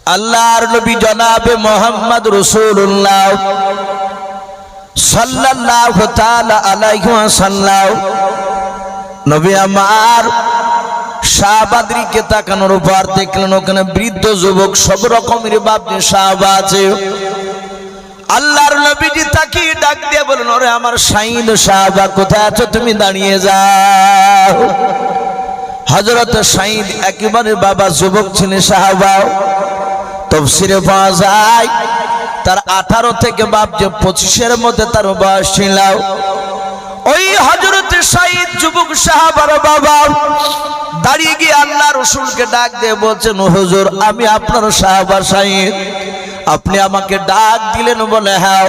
আল্লাহর নবী জনাবে মুহাম্মদ রাসূলুল্লাহ সাল্লাল্লাহু তাআলা আলাইহি ওয়াসাল্লাম নবী আমার সাহাবাদেরকে তাকানোর পর দেখলেন ওখানে বৃদ্ধ যুবক সব রকমের বাপজি সাহাবা আছে। আল্লাহর নবীজি তাকিয়ে ডাক দিয়ে বলেন, ওরে আমার শাহিদ সাহাবা কোথায় আছো, তুমি দাঁড়িয়ে যাও। হযরত শাহিদ একেবারে বাবা যুবক ছিলেন সাহাবা। তাফসীরে পাওয়া যায় তার 18 থেকে বাপজি 25-এর মধ্যে তার বয়স ছিল। ওই হযরত শাহিদ যুবক সাহাবার বাবা দাঁড়িয়ে গিয়ে আল্লাহ রাসূলকে ডাক দিয়ে বলছেন, হুজুর আমি আপনার সাহাবা শাহিদ, আপনি আমাকে ডাক দিলেন বলে হ্যাঁ।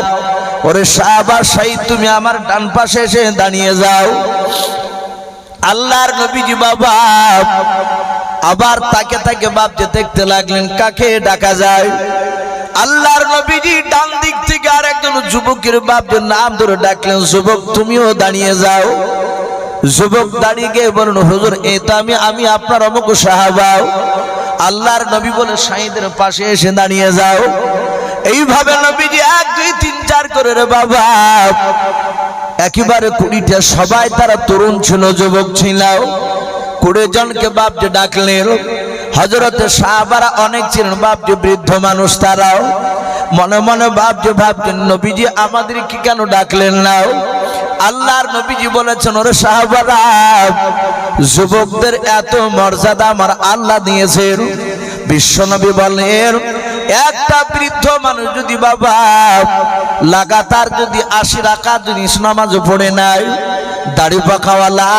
ওরে সাহাবা শাহিদ তুমি আমার ডান পাশে এসে দাঁড়িয়ে যাও। আল্লাহর নবীজি বাবা আবার তাকে তাকে বাপজি দেখতে লাগলেন কাকে ডাকা যায়। আল্লাহর নবীজি ডান দিক থেকে আরেকজন যুবকের বাপজির নাম ধরে ডাকলেন, যুবক তুমিও দাঁড়িয়ে যাও। যুবক দাঁড়িয়ে গিয়ে বলেন, হুজুর এই তো আমি আপনার অমুক সাহাবা। আল্লাহর নবী বলে শাহিদের পাশে এসে দাঁড়িয়ে যাও। এইভাবে নবীজি 1 2 3 4 করে রে বাবা একেবারে 20টা সবাই তারা তরুণ ছিল, যুবক ছিল। 20 জনকে বাপজি ডাকলেন। হযরতে সাহাবারা অনেক ছিলেন বাপজি বৃদ্ধ মানুষ, তারাও মনে মনে ভাবছেন নবীজি আমাদের কি কেন ডাকলেন না। আল্লাহর নবীজি বলেছেন, ওরে সাহাবারা যুবকদের এত মর্যাদা আমার আল্লাহ দিয়েছেন। বিশ্বনবী বলেন একটা বৃদ্ধ মানুষ যদি বাবা লাগাতার যদি 80 রাকাত যদি নামাজ পড়ে নাই, দাড়ি পাকাওয়ালা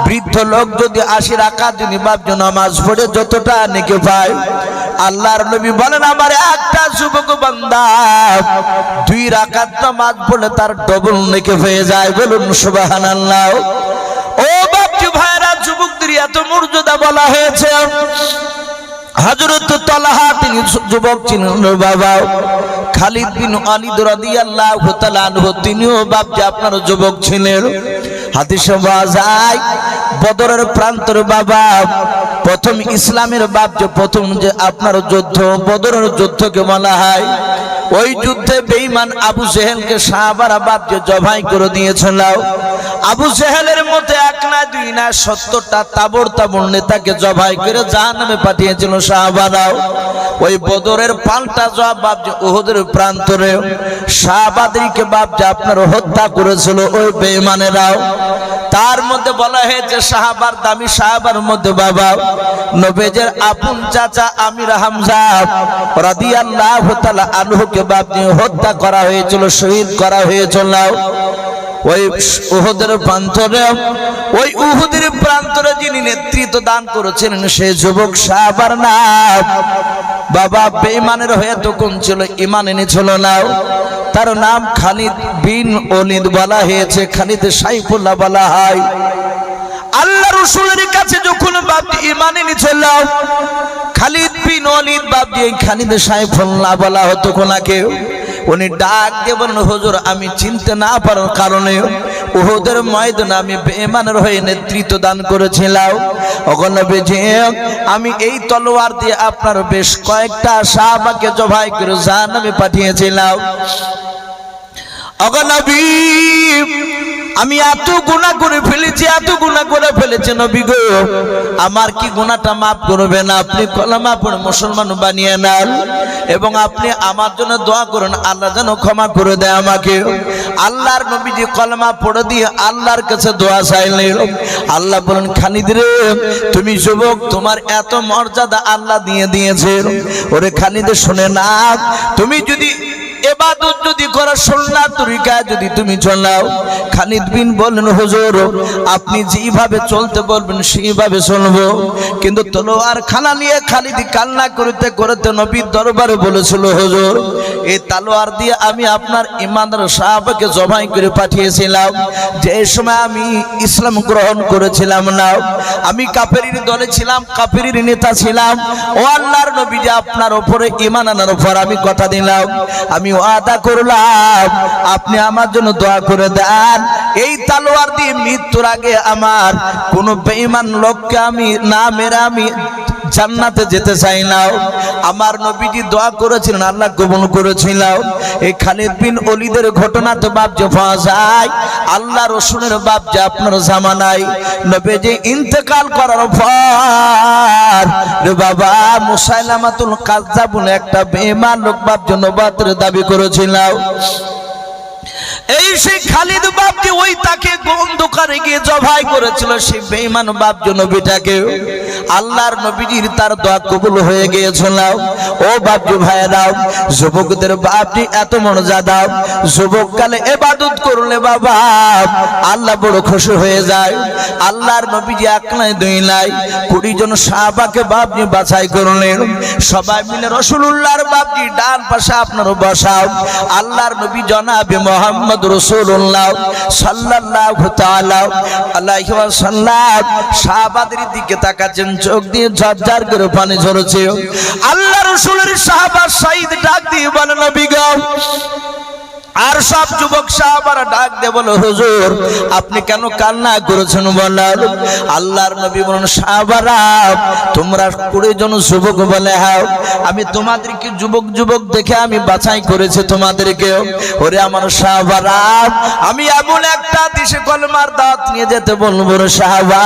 বৃদ্ধ লোক যদি 80 রাকাত যদি বাপজি নামাজ পড়ে যতটা নেকি পায়, আল্লাহর নবী বলেন আমার একটা যুবক বান্দা 2 রাকাত নামাজ পড়লে তার ডবল নেকি হয়ে যায়। বলুন সুবহানাল্লাহ। ও বাপজি ভাইরা যুবকদের এত মর্যাদা বলা হয়েছে। হযরত তালহা তিনি যুবক ছিলেন বাবা। খালিদ বিন ওয়ালিদ রাদিয়াল্লাহু তাআলা আনহু তিনিও বাপজি আপনার যুবক ছিলেন। হাদিসে পাওয়া যায় বদরের প্রান্তরে বাবা প্রথম ইসলামের বাপজি প্রথম যে আপনার যুদ্ধ বদরের যুদ্ধকে বলা হয়। ওই যুদ্ধে বেঈমান আবু জেহেলকে সাহাবারা বাপজি জবাই করে দিয়েছিল। আবু জেহেলের মধ্যে 1 না 2 না 70টা তাবড় নেতাকে জবাই করে জাহান্নামে পাঠিয়েছিল সাহাবারা। ওই বদরের পাল্টা জবাব বাপজি উহুদের প্রান্তরে সাহাবাদেরকে বাপজি আপনার হত্যা করেছিল ওই বেঈমানেরাও। তার মধ্যে বলা হয়েছে সাহাবার দামি সাহাবার মধ্যে বাবা নবীজির আপন চাচা আমির হামজা রাদিয়াল্লাহু তাআলা আনহুকে বাপজি হত্যা করা হয়েছিল, শহীদ করা হয়েছিল ওই উহুদের প্রান্তরে যিনি নেতৃত্ব দান করেছিলেন সেই যুবক সাহাবার নাম বাবা বেঈমানের হয়ে তখন ছিল, ঈমান এনেছিল না। তার নাম খালিদ বিন ওয়ালিদ বলা হয়েছে, খালিদ সাইফুল্লাহ বলা হয়। আল্লাহ রাসূলের কাছে যখন বাপজি ঈমান এনেছিল খালিদ বিন ওয়ালিদ বাপজি খালিদ সাইফুল্লাহ বলা হতো কোনাকে। উনি ডাক দিয়ে বলেন, হুজুর আমি চিনতে না পারার কারণে উহুদের ময়দানে আমি বেঈমানের হয়ে নেতৃত্ব দান করেছিলাম। ওগো নবীজি আমি এই তলোয়ার দিয়ে আপনার বেশ কয়েকটা সাহাবাকে জবাই করে জাহান্নামে পাঠিয়েছিলাম। ওগো নবী আমি এত গুনাহ করে ফেলেছি নবী গো, আমার কি গুনাহটা মাফ করবেন? আপনি কলেমা পড়ে মুসলমান বানিয়ে নেন এবং আপনি আমার জন্য দোয়া করুন আল্লাহ যেন ক্ষমা করে দেয় আমাকে। আল্লাহর নবীজি কলেমা পড়ে দিয়ে আল্লাহর কাছে দোয়া চাইলেন। আল্লাহ বলেন, খালিদ রে তুমি যুবক, তোমার এত মর্যাদা আল্লাহ দিয়েছেন। ওরে খালিদ শুনে না, তুমি যদি ইবাদত যদি করো সুন্নাত তরিকায় যদি তুমি চলাও। খালিদ বিন বলেন, হুজুর আপনি যেভাবে চলতে বলবেন সেইভাবে চলবো। কিন্তু তলোয়ার খানা নিয়ে খালিদ কান্না করতে নবীর দরবারে বলেছিল, হুজুর এই তলোয়ার দিয়ে আমি আপনার ইমানদার সাহাবাকে জবাই করে পাঠিয়েছিলাম। যে সময় আমি ইসলাম গ্রহণ করেছিলাম না, আমি কাফেরের দলে ছিলাম, কাফেরের নেতা ছিলাম। ও আল্লাহর নবী যে আপনার উপরে ঈমান আনার উপর আমি কথা দিলাম, আমি ওয়াদা করলাম আপনি আমার জন্য দোয়া করে দেন এই তলোয়ার দিয়ে মৃত্যুর আগে আমার কোন বেঈমান লোককে আমি না মেরে আমি জান্নাতে যেতে চাই না। আমার নবীজি দোয়া করেছিলেন, আল্লাহ কবুল করেছিল। এই খালিদ বিন ওলীদের ঘটনা তো বাপ যে পাওয়া যায় আল্লাহ রসুলের বাপ যে আপনার জামানায় নবীজি ইন্তেকাল করার পর রে বাবা মুসাইলামাতুল কাজ্জাব বলে একটা বেঈমান লোক বাপ যে নবুয়তের দাবি করেছিল। এই সেই খালিদ বাপজি ওই তাকে অন্ধকারে গিয়ে জবাই করেছিল সেই বেঈমান বাপজি নবীটাকে। আল্লাহর নবীজির তার দোয়া কবুল হয়ে গিয়েছিল। ও বাপজি ভাইরা, যুবকদের বাপজি এত মর্যাদা, যুবককালে ইবাদত করলে বাবা আল্লাহ বড় খুশি হয়ে যায়। আল্লাহর নবীজি এক নাই দুই নাই 20 জন সাহাবাকে বাপজি বাছাই করলেন। সবাই মিলে রাসূলুল্লাহর বাপজি ডান পাশে আপনার বসাও। আল্লাহর নবী জনাবে মুহাম্মদ রাসূলুল্লাহ সাল্লাল্লাহু তাআলা আলাইহি ওয়াসাল্লাম সাহাবাদের দিকে তাকাচ্ছেন, চোখ দিয়ে ঝরঝর করে পানি ঝরছে। আল্লাহ রাসূলের সাহাবা শহীদ ডাক দিয়ে বলে নবী গো। আর সব যুবক সাহাবারা ডাক দিয়ে বলে হুজুর আপনি কেন কান্না করেছেন বলেন। আল্লাহর নবী বলেন সাহাবারা তোমরা 20 জন যুবক বলে হ্যাঁ আমি তোমাদেরকে যুবক যুবক দেখে আমি বাছাই করেছি তোমাদেরকে। ওরে আমার সাহাবারা আমি এমন একটা দেশে কলমার দাওয়াত নিয়ে যেতে বলবো রে সাহাবা,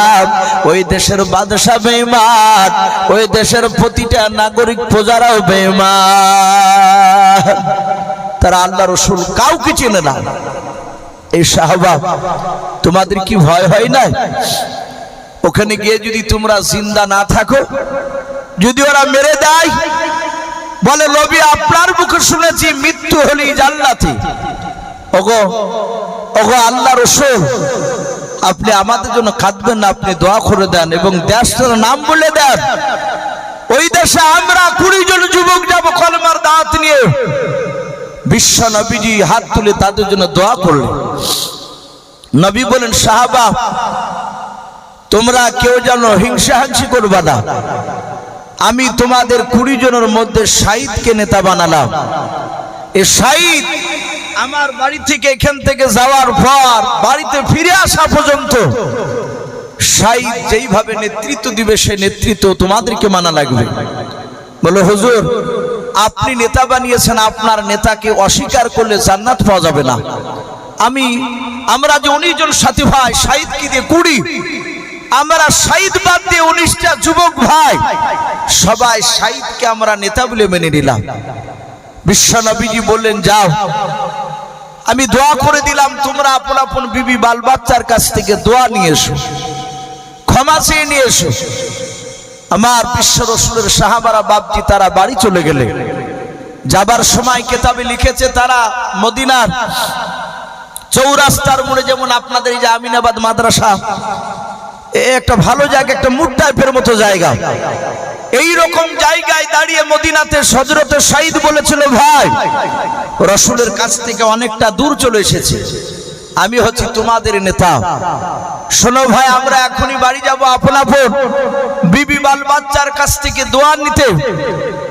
ওই দেশের বাদশা বেঈমান, ওই দেশের প্রতিটা নাগরিক প্রজারাও বেঈমান, তারা আল্লাহ রসুল কাউকে চেনে না। এই সাহাবা তোমাদের কি ভয় হয় না? ওখানে গিয়ে যদি তোমরা জিন্দা না থাকো, যদি ওরা মেরে দেয়, বলে নবী আপনার মুখে শুনেছি মৃত্যু হলেই জান্নাতি। ওগো ওগো আল্লাহ রসুল আপনি আমাদের জন্য কাঁদবেন না, আপনি দোয়া করে দেন এবং দেশটার নাম বলে দেন। ওই দেশে আমরা 20 জন যুবক যাব কলমার দাওয়াত নিয়ে। বিশ্ব নবীজি হাত তুলে তাদের জন্য দোয়া করলেন। নবী বলেন সাহাবা তোমরা কেউ যেন হিংসাহাংসি করবা না। আমি তোমাদের 20 জনের মধ্যে শহীদকে নেতা বানালাম। এই শহীদ আমার বাড়ি থেকে এখান থেকে যাওয়ার পর বাড়িতে ফিরে আসা পর্যন্ত শহীদ যেইভাবে নেতৃত্ব দিবে সেই নেতৃত্ব তোমাদেরকে মানা লাগবে। বলো হুজুর আপনি নেতা বানিয়েছেন, আপনার নেতাকে অস্বীকার করলে জান্নাত পাওয়া যাবে না। আমরা যে 19 জন সাথী ভাই শহীদকে দিয়ে 20, আমরা শহীদ বাদ দিয়ে 19টা যুবক ভাই সবাই শহীদকে আমরা নেতা বলে মেনে নিলাম। বিশ্ব নবীজি বললেন যাও আমি দোয়া করে দিলাম, তোমরা আপন আপন বিবি বাল বাচ্চার কাছ থেকে দোয়া নিয়ে এসো, ক্ষমা চেয়ে নিয়ে এসো। আমার বিশ্ব রসুলের সাহাবারা বাপজি তারা বাড়ি চলে গেলে যাবার সময় কিতাবে লিখেছে তারা মদিনার চৌরাস্তার মোড়ে, যেমন আপনাদের এই যে আমিনাবাদ মাদ্রাসা একটা ভালো জায়গা, একটা মুট্টাইফের মতো জায়গা, এই রকম জায়গায় দাঁড়িয়ে মদিনাতে হযরতে শহীদ বলেছিল ভাই রসুলের কাছ থেকে অনেকটা দূর চলে এসেছে, আমি হচ্ছি তোমাদের নেতা। শোনো ভাই আমরা এখনই বাড়ি যাব আপন আপন বিবি বাল বাচ্চার কাছ থেকে দোয়া নিতে,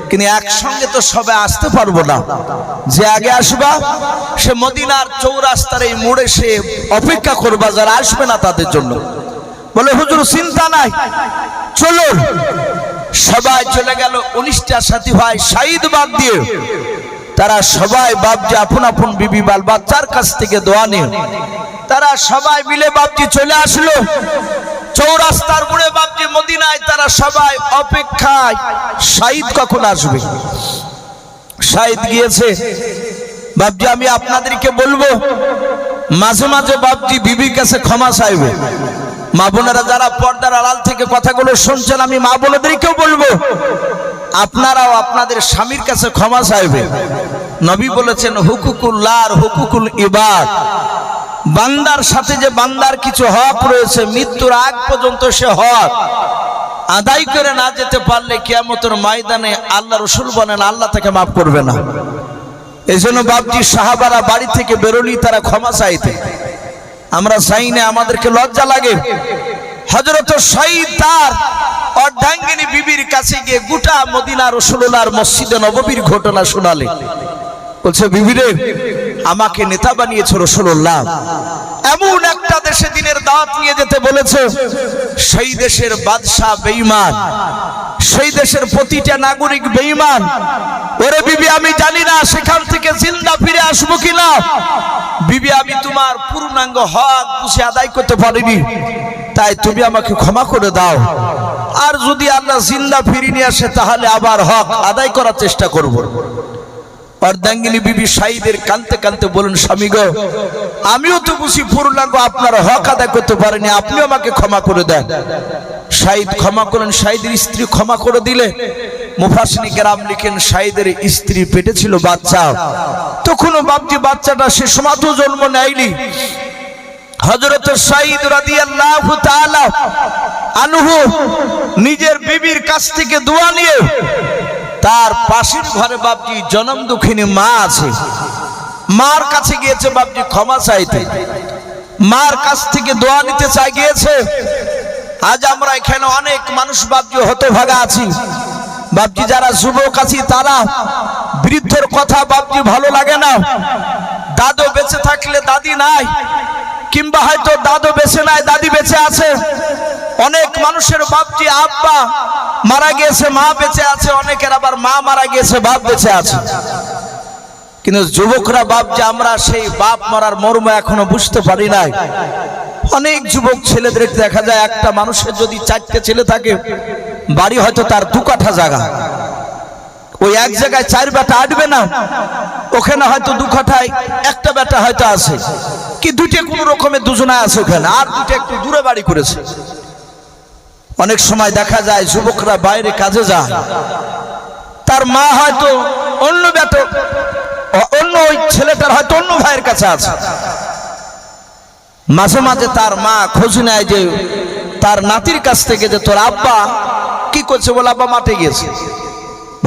কিন্তু একসঙ্গে তো সবাই আসতে পারবো না। যে আগে আসবা সে মদিনার চৌরাস্তার এই মোড়ে সে অপেক্ষা করবা যারা আসবে না তাদের জন্য। বলে হুজুর চিন্তা নাই চলো। সবাই চলে গেল 19টা সাথী ভাই শহীদ বাদ দিয়ে, তারা সবাই বাপজি আপন আপন বিবি বাল বাচ্চার কাছ থেকে দোয়া নিয়ে তারা সবাই মিলে বাপজি চলে আসলো চৌরাস্তার মোড়ে বাপজি মদিনায়। তারা সবাই অপেক্ষায় শহীদ কখন আসবে। শহীদ গিয়েছে বাপজি, আমি আপনাদেরকে বলবো মাঝে মাঝে বাপজি বিবির কাছে ক্ষমা চাইবে। মা বোনেরা যারা পর্দার আড়াল থেকে কথাগুলো শুনছেন, আমি মা বোনেদেরকেও বলবো আপনারাও আপনাদের স্বামীর কাছে ক্ষমা চাইবে। নবী বলেছেন হুকুকুল্লাহ আর হুকুকুল ইবাদ, বান্দার সাথে যে বান্দার কিছু হক রয়েছে মৃত্যুর আগ পর্যন্ত সে হক আদায় করে না যেতে পারলে কিয়ামতের ময়দানে আল্লাহ রাসূল বলেন আল্লাহ তাকে মাফ করবে না। এজন্য বাপজি সাহাবারা বাড়ি থেকে বেরোলি তারা ক্ষমা চাইতে, আমরা চাই না, আমাদেরকে লজ্জা লাগে। হযরত শহীদ তার অর্ধাঙ্গিনী বিবির কাছে গিয়ে গোটা মদিনা রাসূলুল্লাহর মসজিদে নববীর ঘটনা শোনালে। বলছে বিবি রে আমাকে নেতা বানিয়েছে রাসূলুল্লাহ। এমন একটা দেশে দিনের দাওয়াত নিয়ে যেতে বলেছে, সেই দেশের বাদশা বেঈমান, সেই দেশের প্রতিটা নাগরিক বেঈমান। ওরে বিবি, আমি জানি না সেখান থেকে জিন্দা ফিরে আসবো কিনা। বিবি, আমি তোমার পূর্ণাঙ্গ হক বুঝে আদায় করতে পারিনি, তাই তুমি আমাকে ক্ষমা করে দাও। আর যদি আল্লাহ জিন্দা ফিরিয়ে নিয়ে আসে তাহলে আবার হক আদায় করার চেষ্টা করব। অর্ধাঙ্গিনী বিবি সাঈদের কাঁদতে কাঁদতে বলেন, স্বামী গো, আমিও তো বুঝি পূর্ণাঙ্গ আপনার হক আদায় করতে পারিনি, আপনি আমাকে ক্ষমা করে দেন। সাঈদ ক্ষমা করেন, সাঈদের স্ত্রী ক্ষমা করে দিলে। মুফাসসিরিন কেরাম লিখেন, সাঈদের স্ত্রী পেটে ছিল বাচ্চা, তখনও বাপজি বাচ্চাটা সে সময়ও জন্ম নেয়নি। হযরত সাঈদ রাদিয়াল্লাহু তাআলা আনহু নিজের বিবির কাছ থেকে দোয়া নিয়ে তার পাশের ঘরে বাপজি জনম দুঃখিনী মা আছে, মার কাছে গিয়েছে বাপজি ক্ষমা চাইতে, মার কাছ থেকে দোয়া নিতে চাই গিয়েছে। আজ আমরা এখানে অনেক মানুষ বাপজি হতভাগা আছি। বাপজি যারা যুবক আছি তারা বৃদ্ধের কথা বাপজি ভালো লাগে না। দাদু বেঁচে থাকলে দাদি নাই, কিংবা হয়তো দাদু বেঁচে নাই দাদি বেঁচে আছে। অনেক মানুষের বাপজি আব্বা মারা গিয়েছে মা বেঁচে আছে, অনেকের আবার মা মারা গিয়েছে বাপ বেঁচে আছে। কিন্তু যুবকরা বাপজি আমরা সেই বাপ মারার মর্ম এখনো বুঝতে পারি নাই। অনেক যুবক ছেলেদের দেখা যায়, একটা মানুষের যদি 4টে ছেলে থাকে, বাড়ি হয়তো তার 2 কাঠা জায়গা, ওই এক জায়গায় 4 বেটা আটবে না, ওখানে হয়তো 2 কাঠায় একটা বেটা হয়তো আছে, কি 2টে কোনো রকমে দুজনে আছে ওখানে, আর 2টে একটু দূরে বাড়ি করেছে। অনেক সময় দেখা যায় যুবকরা বাইরে কাজে যায়, তার মা হয়তো অন্য বেটা, অন্য ওই ছেলেটার হয়তো অন্য ভাইয়ের কাছে আছে। মাঝে মাঝে তার মা খোঁজ নেয় যে তার নাতির কাছ থেকে, যে তোর আব্বা কি করছে? বলে আব্বা মাঠে গিয়েছে।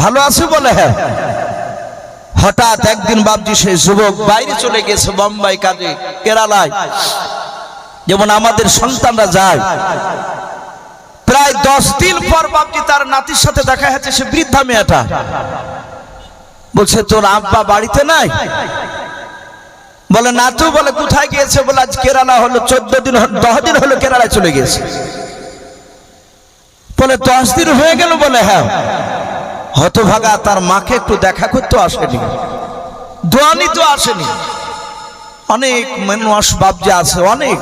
ভালো আছে? বলে হ্যাঁ। হঠাৎ একদিন বাপজি সেই যুবক বাইরে চলে গেছে, বোম্বাই কাজে, কেরালায়, যেমন আমাদের সন্তানরা যায়। প্রায় 10 দিন পর বাপজি তার নাতির সাথে দেখা হয়েছে। সে বৃদ্ধা মেয়েটা বলছে, তোর আব্বা বাড়িতে নাই? বলে না তো। বলে কোথায় গিয়েছে? বলে আজ কেরালা হলো 14 দিন, 10 দিন হলো কেরালায় চলে গেছে। বলে 10 দিন হয়ে গেল? বলে হ্যাঁ। হতভাগা তার মাকে একটু দেখা করতে আসেনি, দোয়া নিতে আসেনি। অনেক মানুষ বাপজি আছে, অনেক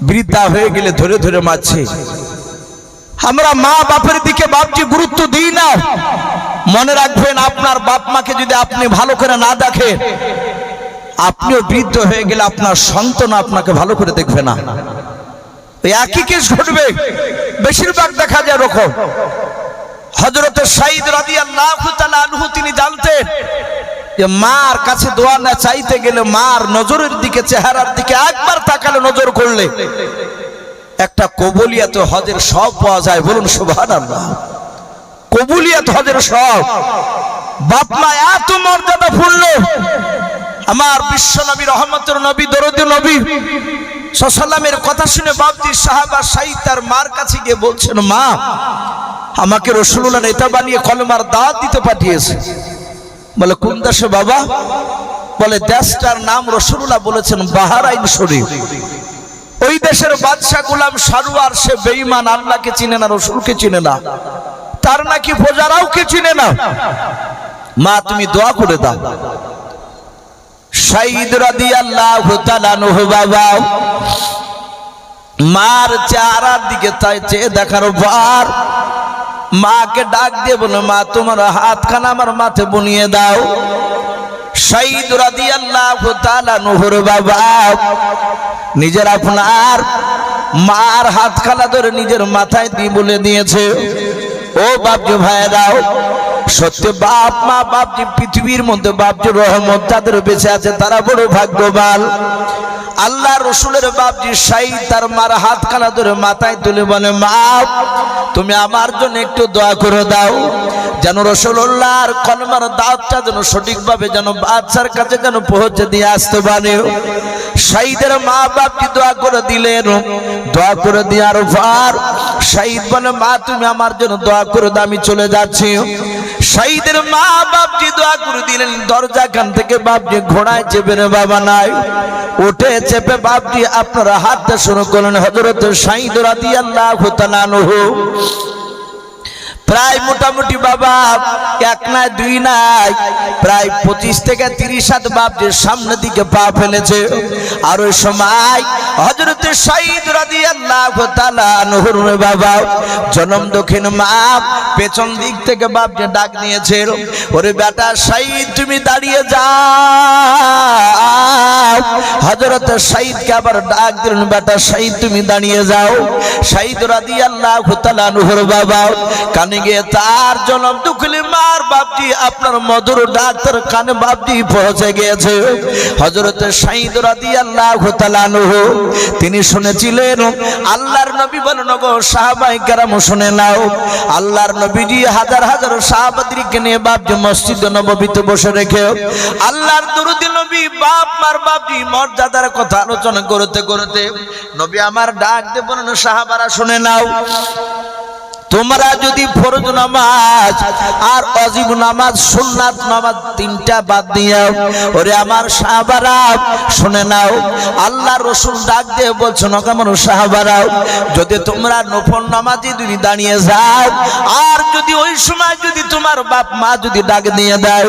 বৃদ্ধা হয়ে গেলে ধরে ধরে মারছে। আমরা মা বাপের দিকে বাপজি গুরুত্ব দিই না। মনে রাখবেন, আপনার বাপ মাকে যদি আপনি ভালো করে না দেখেন, আপনিও বৃদ্ধ হয়ে গেলে আপনার সন্তান আপনাকে ভালো করে দেখবে না। একই কেস ঘটবে, বেশিরভাগ দেখা যায় এরকম। হযরত সাঈদ রাদিয়াল্লাহু তাআলা আনহু তিনি জানতেন যে মার কাছে দোয়া না চাইতে গেলে, মার নজরের দিকে, চেহারার দিকে একবার তাকালে, নজর করলে একটা কবুলিয়াত হজের সব পাওয়া যায়। বলুন সুবহানাল্লাহ। কবুলিয়াত হজের সব। বাপ মা এত মর্যাদা পূর্ণ। আমার বিশ্ব নবী, রহমতের নবী, দরুদের নবী সাল্লামের কথা শুনে বাপজি সাহাবা সাঈদ তার মার কাছে গিয়ে বলছেন, মা, আমাকে রাসূলুল্লাহ নেতা বানিয়ে কলেমার দাওয়াত দিতে পাঠিয়েছে। বলে কোন দেশে বাবা? বলে দেশটার নাম রাসূলুল্লাহ বলেছেন বাহরাইন শরীফ। ওই দেশের বাদশা গোলাম সারওয়ার, সে বেঈমান, আল্লাহকে চিনে না, রাসূলকে চিনে না, তার নাকি প্রজারাও কে চিনে না। মা তুমি দোয়া করে দাও। সাঈদ রাদিয়াল্লাহু তাআলা আনহু বাবা মার চেহারার দিকে চেয়ে দেখার পর মাকে ডাক দিয়ে বলে, মা তোমার হাতখানা আমার মাথায় বুনিয়ে দাও। সাঈদ রাদিয়াল্লাহু তাআলা আনহুর বাবা নিজের আপনার মার হাতখানা ধরে নিজের মাথায় দিয়ে বলে দিয়েছে, ও বাপজি ভাইরাও, সত্যি বাপ মা বাপজি পৃথিবীর মধ্যে বাপজি রহমত যাদের বেঁচে আছে তারা বড় ভাগ্যবান। আল্লাহ রসুলের বাপজি সাঈদ তার মার হাতখানা ধরে মাথায় তুলে বলে, মা তুমি আমার জন্য একটু দোয়া করে দাও, যেন রাসূলুল্লাহর কলমার দাওয়াতটা যেন সঠিকভাবে যেন বাদশার কাছে যেন পৌঁছে দিয়ে আসতে পারে। সাঈদের মা বাপজি দোয়া করে দিলেন। দোয়া করে দেওয়ার পর সাঈদ বলে, মা তুমি আমার জন্য দোয়া করে দাও, আমি চলে যাচ্ছি। শহীদের মা বাপজি দোয়া করে দিলেন, দরজা খান থেকে বাপজি ঘোড়ায় চেপে বাবা নাই উঠে চেপে বাপজি আপনারা হাঁটতে শুরু করলেন। হযরত শহীদ রাদিয়াল্লাহু তাআলা আনহু প্রায় মোটামুটি বাবা এক নাই দুই নাই প্রায় 25 থেকে 30 হাত বাপজির সামনের দিকে পা ফেলেছে। আর ওই সময় হযরত শহীদ রাদিয়াল্লাহু তাআলা আনহুর বাবা জনম দক্ষিণ মা পেছন দিক থেকে বাপজি ডাক নিয়েছে, ওরে বেটা শহীদ তুমি দাঁড়িয়ে যাও। হযরত শহীদকে আবার ডাক দিলেন, বেটা শহীদ তুমি দাঁড়িয়ে যাও। শহীদ রাদিয়াল্লাহু তাআলা আনহুর বাবা কানে গিয়ে তার জনম দুঃখলি মার বাপজি আপনার মধুর ডাক্তার কানে বাপজি পৌঁছে গিয়েছে। হযরত শহীদ রাদিয়াল্লাহু তাআলা আনহু তিনি শুনেছিলেন আল্লাহর নবী বলেন, গো সাহাবায়ে কেরাম শুনে নাও, আল্লাহর নবীজি হাজার হাজার সাহাবাদেরকে নিয়ে বাপজি মসজিদে নববীতে বসে রেখে আল্লাহর দরুদি নবী বাপ মার বাপজি মর্যাদার কথা আলোচনা করতে করতে নবী আমার ডাক দিয়ে বলেন, সাহাবারা শুনে নাও, তোমরা যদি ফরজ নামাজ আর ওয়াজিব নামাজ সুন্নাত নামাজ তিনটা বাদ দিও, ওরে আমার সাহাবারা শুনে নাও, আল্লাহর রাসূল ডাক দিয়ে বলছেন, আমার সাহাবারা যদি তোমরা নফল নামাজে যদি দাঁড়িয়ে যাও আর যদি ওই সময় যদি তোমার বাপ মা যদি ডাক দিয়ে দাও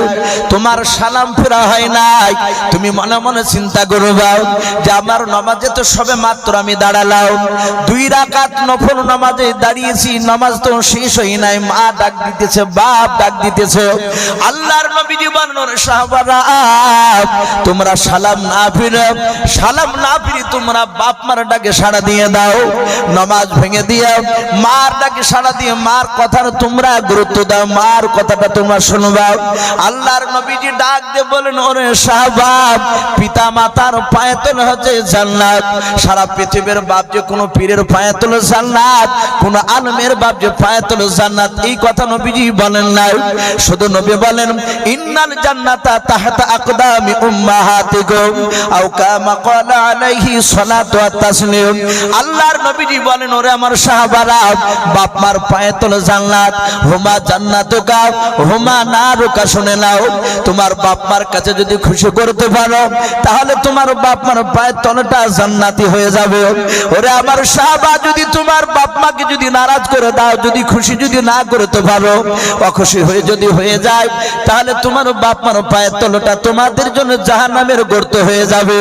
তোমার সালাম ফেরা হয় নাই, তুমি মনে মনে চিন্তা করবা যে আমার নামাজে তো সবে মাত্র আমি দাঁড়ালাম, 2 রাকাত নফল নামাজে দাঁড়িয়েছি, নামাজ তো শেষ হয় নাই, মা ডাক দিতেছে বাপ ডাক দিতেছে। আল্লাহর নবীজি বলেন, সাহাবারা তোমরা সালাম না ফিরে তোমরা বাপ মার ডাকে সাড়া দিয়ে দাও, নামাজ ভেঙে দিয়ে মার ডাকে সাড়া দিয়ে মার কথার তোমরা গুরুত্ব দাও, মার কথাটা তোমরা শুনবা। আল্লাহর নবীজি ডাক দিয়ে বলেন, ওরে সাহাবা পিতা মাতার পায়ে তোলা হচ্ছে জান্নাত, সারা পৃথিবীর বাপ যে কোনো পীরের পায়ে তোলা জান্নাত, কোনো আলমের বাপ যে পায়ে তোলা জান্নাত, এই কথা নবীজি বলেন না, শুধু নবী বলেন ইন্নাল জান্নাতা তাহতা আকদামি উম্মাহাতিকুম আও কামা ক্বালা আলাইহি সালাতু ওয়াত তাসলিম। আল্লাহর নবীজি বলেন, ওরে আমার সাহাবারা বাপ মার পায়ে তোলা জান্নাত, হুমা জান্নাতুকা হুমা নারুকা, শুনে নাও, তোমার বাপ মার কাছে যদি খুশি করতে পারো তাহলে তোমার বাপ মার পায়ের তলাটা জান্নাতি হয়ে যাবে। ওরে আমার সাহাবা যদি তোমার বাপ মাকে যদি নারাজ করে দাও, যদি খুশি যদি না করতে পারো, অখুশি হয়ে যদি হয়ে যায় তাহলে তোমার বাপ মার পায়ের তলাটা তোমাদের জন্য জাহান্নামের গর্ত হয়ে যাবে।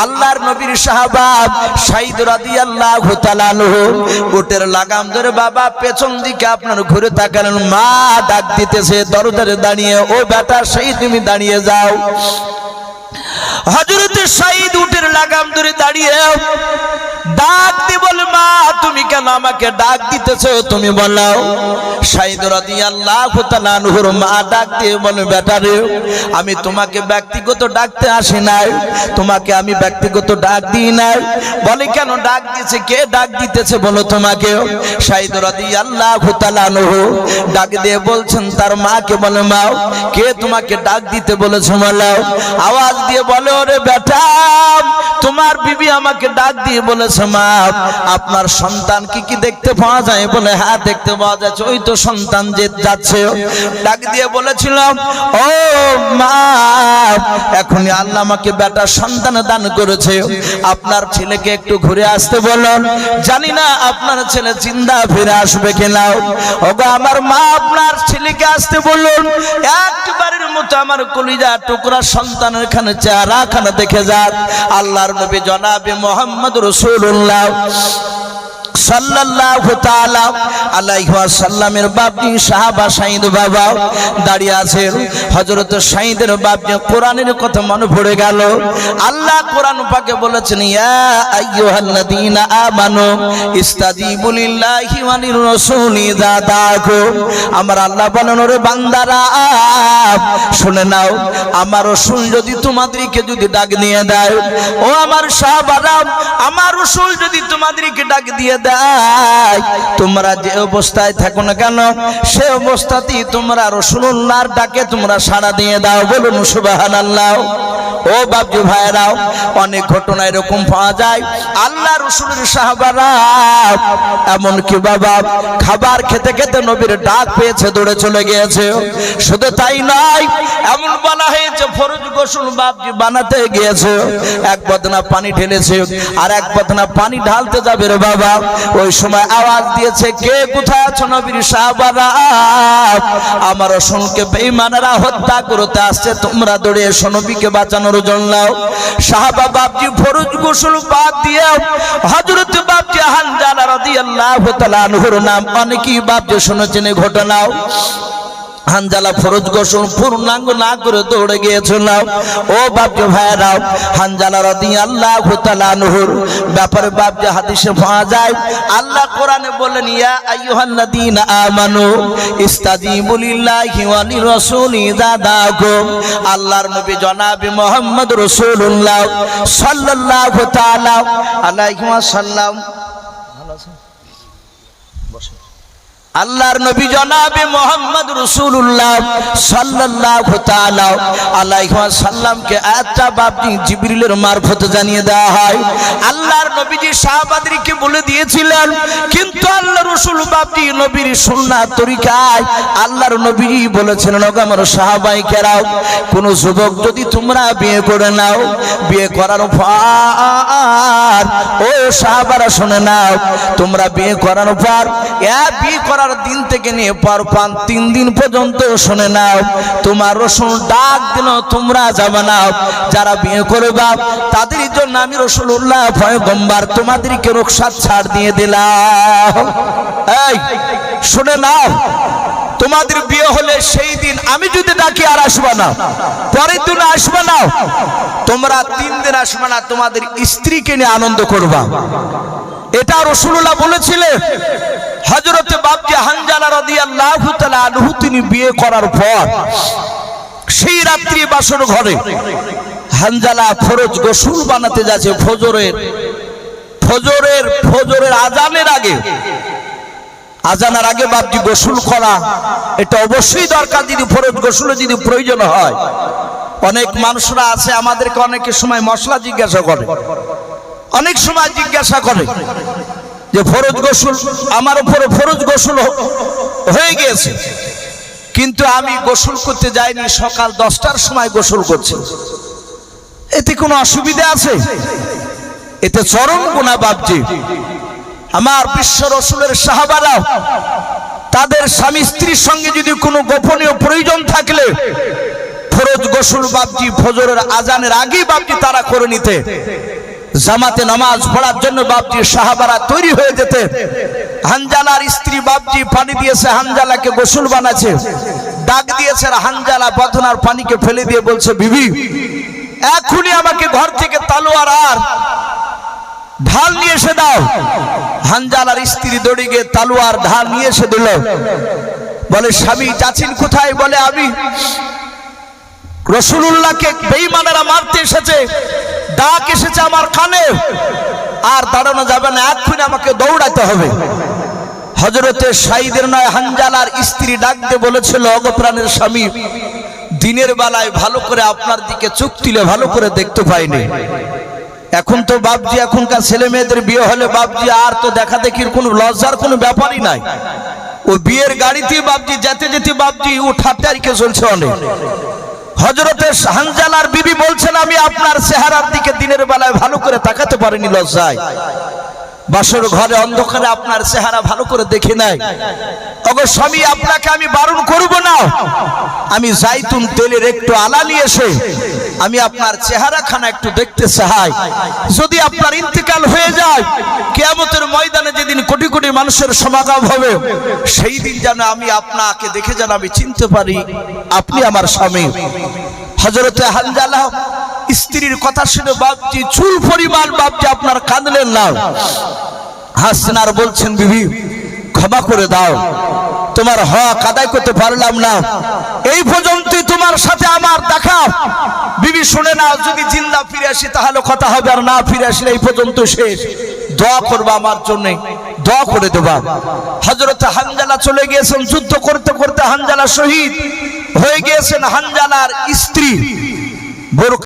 আল্লাহর নবীর সাহাবা শহীদ রাদিয়াল্লাহু তাআলা আনহু উটের লাগাম ধরে বাবা পেছন দিকে আপনার ঘুরে তাকালেন, মা ডাক দিতেছে দরজারে দাঁড়িয়ে, ও বেটা শহীদ তুমি দাঁড়িয়ে যাও। হযরত শহীদ উটের লাগাম ধরে দাঁড়িয়ে ডাক দিয়ে বলে, মা তুমি কেন আমাকে ডাক দিতেছো তুমি বলো। শহীদ রাদিয়াল্লাহু তাআলা আনহুর মা ডাক দিয়ে বলে, বেটা রে আমি তোমাকে ব্যক্তিগত ডাকতে আসি নাই, তোমাকে আমি ব্যক্তিগত ডাক দিই নাই। বলে কেন ডাক দিয়েছে, কে ডাক দিতেছে বলো তোমাকে। শহীদ রাদিয়াল্লাহু তাআলা আনহু ডাক দিয়ে বলছেন তার মাকে, বলে মা কে তোমাকে ডাক দিতে বলেছে বলো। আওয়াজ দিয়ে বলে, ওরে বেটা তোমার বিবি আমাকে ডাক দিয়ে বলেছে, মা আপনার সন্তান কি কি দেখতে পাওয়া যায়? বলে হ্যাঁ দেখতে পাওয়া যাচ্ছে, ওই তো সন্তান যে যাচ্ছে। ডাক দিয়ে বলেছিলাম, ও মা এখনই আল্লাহ আমাকে বেটা সন্তান দান করেছে, আপনার ছেলেকে একটু ঘুরে আসতে বলুন, জানি না আপনার ছেলে জিন্দা ফিরে আসবে কিনা। ওগো আমার মা আপনার ছেলেকে আসতে বলুন, একবারের মতো আমার কলিজা টুকরা সন্তানের খানে চেহারা খানা দেখে যান। আল্লাহর নবী জনাবে মুহাম্মদ রাসূলুল্লাহ সাল্লাল্লাহু তাআলা আলাইহি ওয়াসাল্লামের বাপজি সাহাবা শহীদ বাবা দাঁড়িয়ে আছেন। হযরত শহীদের বাপজি কোরআনের কথা মনে পড়ে গেল। আল্লাহ কোরআন পাকে বলেছেন, ইয়া আইয়ুহাল্লাযীনা আমানু ইস্তাজিবু লিল্লাহি ওয়া লির রাসূলি ইযা দাআকুম। আমার আল্লাহ বলেন, ওরে বান্দারা শুনে নাও, আমার রাসূল যদি তোমাদেরকে যদি ডাক দিয়ে দেয়, ও আমার সাহাবারা আমার রাসূল যদি তোমাদেরকে ডাক দিয়ে দেয় যায়, তোমরা যে অবস্থায় থাকো না কেন সে অবস্থাতেই তোমরা রাসূলুল্লাহর ডাকে তোমরা সাড়া দিয়ে দাও। বলুন সুবহানাল্লাহ। ও বাপজি ভাইরাও, অনেক ঘটনা এরকম পাওয়া যায়। আল্লাহ রাসূলের সাহাবারা এমনকি বাবা খাবার খেতে খেতে নবীর ডাক পেয়েছে, দৌড়ে চলে গিয়েছে। শুধু তাই নয়, এমন বলা হয়েছে ফরজ গোসল বাপজি বানাতে গিয়েছে, এক বদনা পানি ঢেলেছে আর এক বদনা পানি ঢালতে যাবে রে বাবা। ওই সময় আওয়াজ দিয়েছে, কে কোথায় আছো নবীর সাহাবারা? আমার রাসূলকে বেঈমানেরা হত্যা করতে আসছে, তোমরা দৌড়ে এসো নবীকে বাঁচানোর জন্য। সাহাবা বাপজি ফরজ গোসল বাদ দিয়ে হযরত বাপজি হানজালা রাদিয়াল্লাহু তাআলা আনহুর নাম অনেকেই বাপজি শুনেছেন এই ঘটনাও। হানজালা ফরজ গোসল পূর্ণাঙ্গ না করে দৌড়ে গিয়েছিল। ও বাপজি ভাইরাও, হানজালা রাদিয়াল্লাহু তাআলা আনহুর ব্যাপারে বাপজি হাদিসে পাওয়া যায়, আল্লাহ কোরআনে বলেন, ইয়া আইয়ুহাল্লাযীনা আমানু ইস্তাজিবু লিল্লাহি ওয়া লিরাসূলি ইযা দাআকুম। আল্লাহর নবী জনাবে মুহাম্মদ রাসূলুল্লাহ সাল্লাল্লাহু তাআলা আলাইহি ওয়াসাল্লাম, আল্লাহর নবী জনাবে মুহাম্মদ রাসূলুল্লাহ সাল্লাল্লাহু তাআলা আলাইহি ওয়াসাল্লামকে একটা বাপজি জিবরিলের মারফতে জানিয়ে দেওয়া হয়। আল্লাহর নবীজি সাহাবাদেরকে বলে দিয়েছিলেন, কিন্তু আল্লাহর রাসূল বাপজি নবীর সুন্নাত তরিকায় আল্লাহর নবীজি বলেছিলেন, ওগো আমার সাহাবায়ে কেরাম, কোন যুবক যদি তোমরা বিয়ে করে নাও, বিয়ে করার পর ও সাহাবারা শুনে নাও, তোমরা বিয়ে করার পর বিয়ে দিন থেকে নিয়ে পর 3 দিন পর্যন্ত শুনে নাও, তোমার রাসূল ডাক দিল তোমরা যাবে না। যারা বিয়ে করবে তাদের জন্য আমি রাসূলুল্লাহ পয়গম্বর তোমাদেরকে রুখসাত ছাড় দিয়ে দিলাম। এই শুনে নাও, তোমাদের বিয়ে হলে সেই দিন আমি যদি ডাকি আর আসবে না, পরের দিন আসবে না, তোমরা 3 দিন আসবে না, তোমাদের স্ত্রীকে নিয়ে আনন্দ করবা। এটা রাসূলুল্লাহ বলেছিলেন। হযরতে বাপজি হানজালা রাদিয়াল্লাহু তাআলা আনহু তিনি বিয়ে করার পর সেই রাত্রি বাসর ঘরে হানজালা ফরজ গোসল বানাতে যাচ্ছে। ফজরের আজানের আগে বাপজি গোসল করা এটা অবশ্যই দরকার, যদি ফরজ গোসলে যদি প্রয়োজন হয়। অনেক মানুষরা আছে আমাদেরকে অনেকের সময় মশলা জিজ্ঞাসা করে, অনেক সময় জিজ্ঞাসা করে যে ফরজ গোসল আমার উপরে ফরজ গোসল হয়ে গিয়েছে, কিন্তু আমি গোসল করতে যাইনি, সকাল 10টার সময় গোসল করছি, এতে কোনো অসুবিধা আছে? এতে চরম গুনাহ বাপজি। আমার বিশ্ব রাসূলের সাহাবারা তাদের স্বামী স্ত্রীর সঙ্গে যদি কোনো গোপনীয় প্রয়োজন থাকলে ফরজ গোসল বাপজি ফজরের আজানের আগে বাপজি তারা করে নিতে, জামাতে নামাজ পড়ার জন্য বাপজি সাহাবারা তৈরি হয়ে যেতে। হানজালার স্ত্রী বাপজি পানি দিয়েছে, হানজালাকে গোসল বানাচ্ছে, ডাক দিয়েছে, হানজালা বদনার পানিকে ফেলে দিয়ে বলছে, বিবি এখনই আমাকে ঘর থেকে তলোয়ার আর ঢাল নিয়ে এসে দাও। হানজালার স্ত্রী দৌড়ে গিয়ে তলোয়ার ঢাল নিয়ে এসে দিল। বলে, স্বামী যাচ্ছেন কোথায়? বলে, আমি রাসূলুল্লাহকে বেঈমানেরা মারতে এসেছে, ডাক এসেছে আমার কানে, আর দাঁড়ানো যাবে না, এক্ষুনি আমাকে দৌড়াতে হবে। হযরতে সাইদের নয় হানজালার স্ত্রী ডাক দিয়ে বলেছিল, ওগো প্রাণের স্বামী, দিনের বেলায় ভালো করে আপনার দিকে চোখ তুলে ভালো করে দেখতে পাইনি। এখন তো বাপজি এখনকার ছেলে মেয়েদের বিয়ে হলে বাপজি আর তো দেখা দেখির কোনো লজ্জার কোনো ব্যাপারই নাই। ও বিয়ের গাড়িতে বাপজি যেতে যেতে বাপজি ও ঠাট্টারিকে চলছে অনেক। হযরতে হানজালার বিবি বলছেন, আমি আপনার চেহারার দিকে দিনের বেলায় ভালো করে তাকাতে পারিনি লজ্জায়, বাসর ঘরে অন্ধকারে আপনার চেহারা ভালো করে দেখি নাই। ওগো স্বামী, আপনাকে আমি বারণ করব না, আমি জাইতুন তেলের একটু আলা নিয়ে এসে আমি আপনার চেহারাখানা একটু দেখতে চাই। যদি আপনার ইন্তেকাল হয়ে যায়, কিয়ামতের ময়দানে যেদিন কোটি কোটি মানুষের সমাগম হবে, সেই দিন যেন আমি আপনাকে দেখে যেন আমি চিনতে পারি আপনি আমার স্বামী। হযরতে হানজালা স্ত্রীর কথা শুনে বাপজি চুল পরিমাণ বাপজি আপনার কাঁদলেন না, হাসছেন আর বলছেন, বিবি ক্ষমা করে দাও, তোমার হক আদায় করতে পারলাম না, এই পর্যন্তই তোমার সাথে আমার দেখা। বিবি শুনে নাও, যদি জিন্দা ফিরে আসি তাহলে কথা হবে, আর না ফিরে আসলে এই পর্যন্ত শেষ। দোয়া করবা আমার জন্য, দোয়া করে দেবা। হযরত হানজালা চলে গিয়েছেন, যুদ্ধ করতে করতে হানজালা শহীদ হয়ে গিয়েছেন। হানজালার স্ত্রী